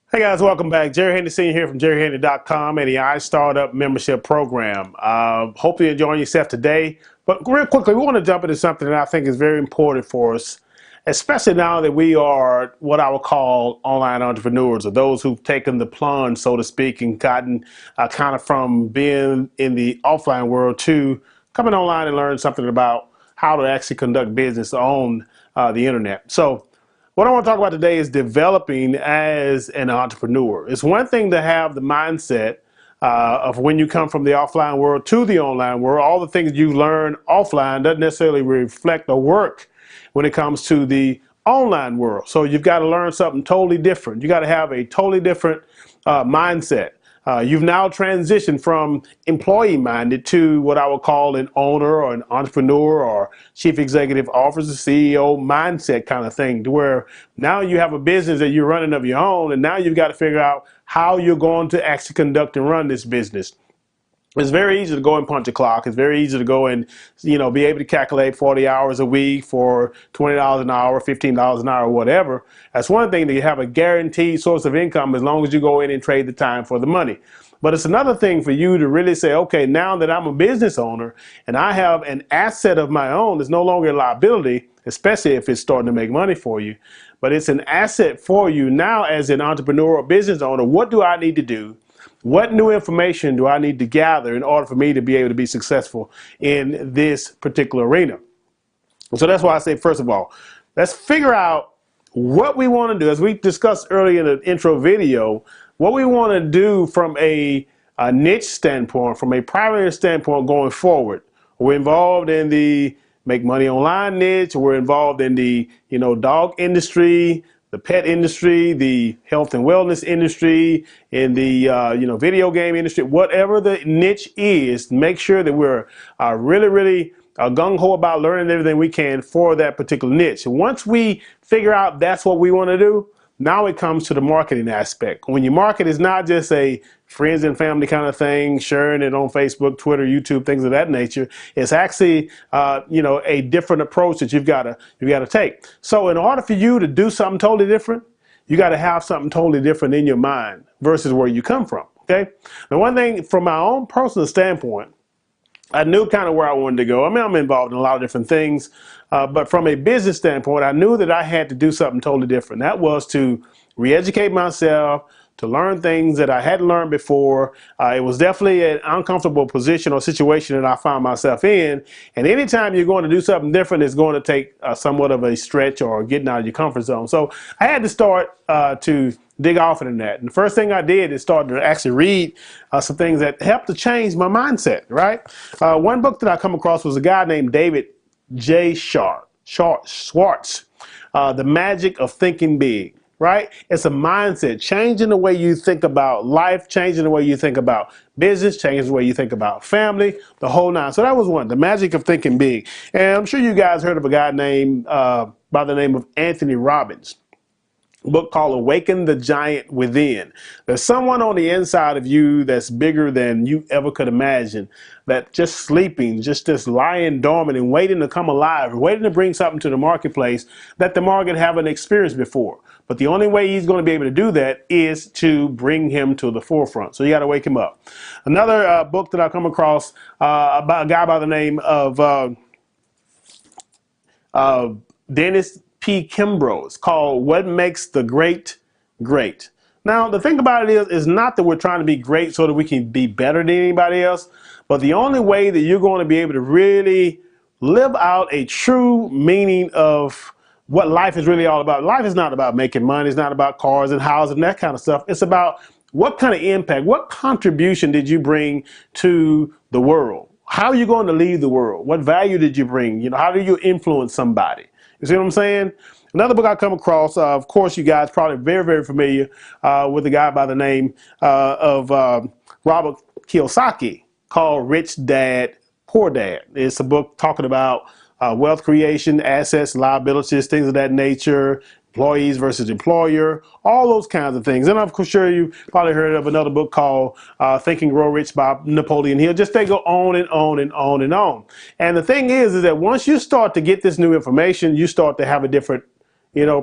Hey guys, welcome back. Jerry Henderson here from jerryhenderson.com and the iStartup membership program. Hope you're enjoying yourself today. But real quickly, we want to jump into something that I think is very important for us, especially now that we are what I would call online entrepreneurs, or those who've taken the plunge, so to speak, and gotten kind of from being in the offline world to coming online and learn something about how to actually conduct business on the internet. So what I want to talk about today is developing as an entrepreneur. It's one thing to have the mindset of when you come from the offline world to the online world. All the things you learn offline doesn't necessarily reflect or work when it comes to the online world. So you've got to learn something totally different. You got to have a totally different mindset. You've now transitioned from employee-minded to what I would call an owner or an entrepreneur or chief executive officer, CEO mindset kind of thing, to where now you have a business that you're running of your own, and now you've got to figure out how you're going to actually conduct and run this business. It's very easy to go and punch a clock. It's very easy to go and, be able to calculate 40 hours a week for $20 an hour, $15 an hour, whatever. That's one thing, to have a guaranteed source of income as long as you go in and trade the time for the money. But it's another thing for you to really say, okay, now that I'm a business owner and I have an asset of my own, it's no longer a liability, especially if it's starting to make money for you, but it's an asset for you now as an entrepreneur or business owner. What do I need to do? What new information do I need to gather in order for me to be able to be successful in this particular arena? So that's why I say, first of all, let's figure out what we want to do. As we discussed earlier in the intro video, what we want to do from a niche standpoint, from a primary standpoint going forward. We're involved in the make money online niche. We're involved in the dog industry, the pet industry, the health and wellness industry, in the video game industry, whatever the niche is. Make sure that we're really gung-ho about learning everything we can for that particular niche. Once we figure out that's what we want to do, now it comes to the marketing aspect. When you market, it's not just a friends and family kind of thing, sharing it on Facebook, Twitter, YouTube, things of that nature. It's actually, a different approach that you've got to take. So in order for you to do something totally different, you got to have something totally different in your mind versus where you come from. Okay. Now, one thing from my own personal standpoint, I knew kind of where I wanted to go. I mean, I'm involved in a lot of different things, but from a business standpoint, I knew that I had to do something totally different. That was to re-educate myself, to learn things that I hadn't learned before. It was definitely an uncomfortable position or situation that I found myself in. And anytime you're going to do something different, it's going to take somewhat of a stretch or getting out of your comfort zone. So I had to start to dig off into that. And the first thing I did is start to actually read some things that helped to change my mindset, right? One book that I come across was a guy named David J. Schwartz, The Magic of Thinking Big, right? It's a mindset, changing the way you think about life, changing the way you think about business, changing the way you think about family, the whole nine. So that was one, The Magic of Thinking Big. And I'm sure you guys heard of a guy named by the name of Anthony Robbins. Book called Awaken the Giant Within. There's someone on the inside of you that's bigger than you ever could imagine, that just sleeping, just lying dormant and waiting to come alive, waiting to bring something to the marketplace that the market haven't experienced before. But the only way he's going to be able to do that is to bring him to the forefront. So you got to wake him up. Another book that I come across about a guy by the name of Dennis P. Kimbro. It's called What Makes the Great Great. Now, the thing about it is not that we're trying to be great so that we can be better than anybody else, but the only way that you're going to be able to really live out a true meaning of what life is really all about. Life is not about making money. It's not about cars and houses and that kind of stuff. It's about what kind of impact, what contribution did you bring to the world? How are you going to leave the world? What value did you bring? How do you influence somebody? You see what I'm saying? Another book I come across, of course, you guys probably very familiar with a guy by the name of Robert Kiyosaki, called Rich Dad, Poor Dad. It's a book talking about wealth creation, assets, liabilities, things of that nature, employees versus employer, all those kinds of things. And I'm sure you probably heard of another book called Think and Grow Rich by Napoleon Hill. Just they go on and on and on and on. And the thing is that once you start to get this new information, you start to have a different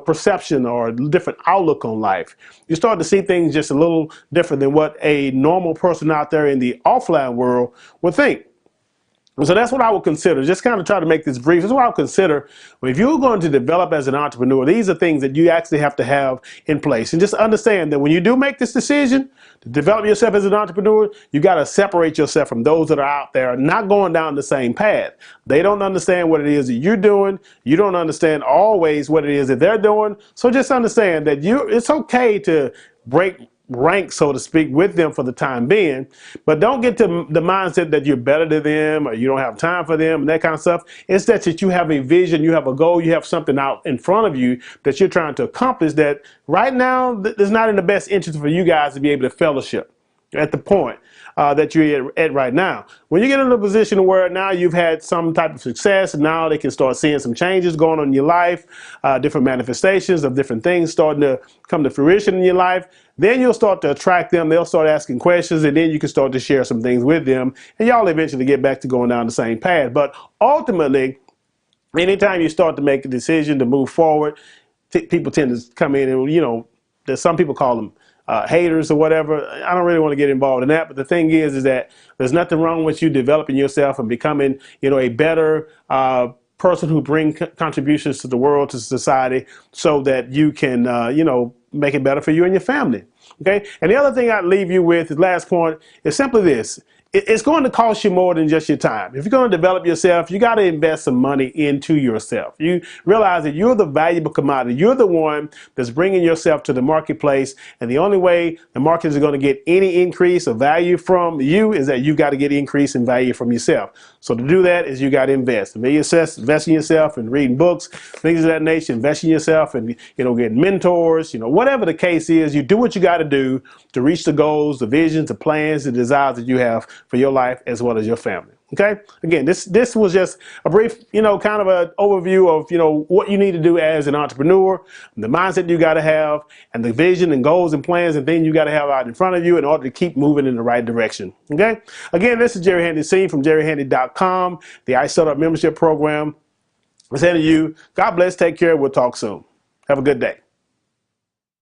perception or a different outlook on life. You start to see things just a little different than what a normal person out there in the offline world would think. So that's what I would consider. Just kind of try to make this brief. This is what I would consider. If you're going to develop as an entrepreneur, these are things that you actually have to have in place. And just understand that when you do make this decision to develop yourself as an entrepreneur, you got to separate yourself from those that are out there not going down the same path. They don't understand what it is that you're doing. You don't understand always what it is that they're doing. So just understand that it's okay to break rank, so to speak, with them for the time being, but don't get to the mindset that you're better than them or you don't have time for them and that kind of stuff. It's that you have a vision, you have a goal, you have something out in front of you that you're trying to accomplish that right now it's not in the best interest for you guys to be able to fellowship at the point that you're at right now. When you get in a position where now you've had some type of success, and now they can start seeing some changes going on in your life, different manifestations of different things starting to come to fruition in your life, then you'll start to attract them. They'll start asking questions, and then you can start to share some things with them, and y'all eventually get back to going down the same path. But ultimately, anytime you start to make a decision to move forward, people tend to come in and, there's some people call them haters or whatever. I don't really want to get involved in that, but the thing is that there's nothing wrong with you developing yourself and becoming, a better person who brings contributions to the world, to society, so that you can, make it better for you and your family. Okay. And the other thing I'd leave you with, the last point, is simply this. It's going to cost you more than just your time. If you're going to develop yourself, you got to invest some money into yourself. You realize that you're the valuable commodity. You're the one that's bringing yourself to the marketplace. And the only way the market is going to get any increase of value from you is that you got to get increase in value from yourself. So to do that is you got to invest. Invest in yourself and reading books, things of that nature. Invest in yourself and, getting mentors, whatever the case is, you do what you got to do to reach the goals, the visions, the plans, the desires that you have for your life as well as your family. Okay. Again, this was just a brief, kind of an overview of, what you need to do as an entrepreneur, the mindset you got to have, and the vision and goals and plans and things you got to have out in front of you in order to keep moving in the right direction. Okay. Again, this is Jerry Handy Sr. from JerryHandy.com, the iStartup membership program. I'm saying to you, God bless, take care, we'll talk soon. Have a good day.